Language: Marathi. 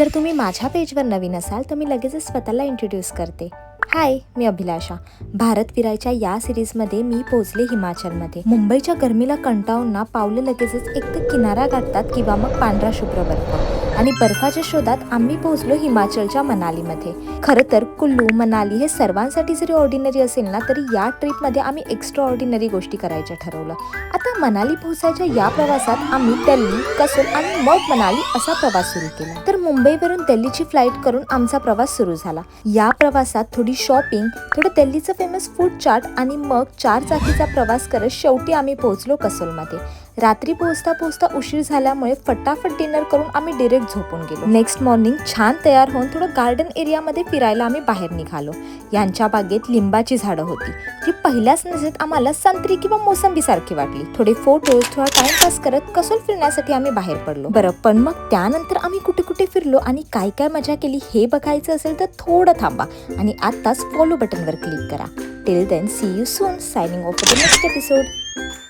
जर तुम्ही माझ्या पेजवर नवीन असाल तर मी लगेचच स्वतःला इंट्रोड्यूस करते. हाय, मी अभिलाषा. भारत फिरायच्या या सिरीजमध्ये मी पोहोचले हिमाचलमध्ये. मुंबईच्या गरमीला कंटाळून ना पावलं लगेचच एक तर किनारा गाठतात किंवा मग पांढरा शुभ्र बर्फ आणि बर्फाच्या शोधात आम्ही पोहोचलो हिमाचलच्या मनालीमध्ये. खरं तर कुल्लू मनाली हे सर्वांसाठी जरी ऑर्डिनरी असेल ना तरी या ट्रिपमध्ये आम्ही एक्स्ट्रा ऑर्डिनरी गोष्टी करायचं ठरवलं. आता मनाली पोहोचायच्या या प्रवासात आम्ही दिल्ली, कसोल आणि मग मनाली असा प्रवास सुरू केला. तर मुंबईवरून दिल्लीची फ्लाईट करून आमचा प्रवास सुरू झाला. या प्रवासात थोडी शॉपिंग, थोडं दिल्लीचं फेमस फूड चाट आणि मग 4 चाकीचा प्रवास करत शेवटी आम्ही पोहोचलो कसोलमध्ये. रात्री पोहोचता उशीर झाल्यामुळे फटाफट डिनर करून आम्ही डिरेक्ट झोपून गेलो. नेक्स्ट मॉर्निंग छान तयार होऊन थोडं गार्डन एरियामध्ये फिरायला आम्ही बाहेर निघालो. यांच्या बागेत लिंबाची झाडं होती जी पहिल्याच नजरेत आम्हाला संत्री किंवा मोसंबी सारखी वाटली. थोडे फोटोज, थोडा टाइमपास करत कसोल फिरण्यासाठी आम्ही बाहेर पडलो. बरं, पण मग त्यानंतर आम्ही कुठे कुठे फिरलो आणि काय मजा केली हे बघायचं असेल तर थोडं थांबा आणि आत्ताच फॉलो बटनवर क्लिक करा. Till then, see you soon. Signing off the next episode.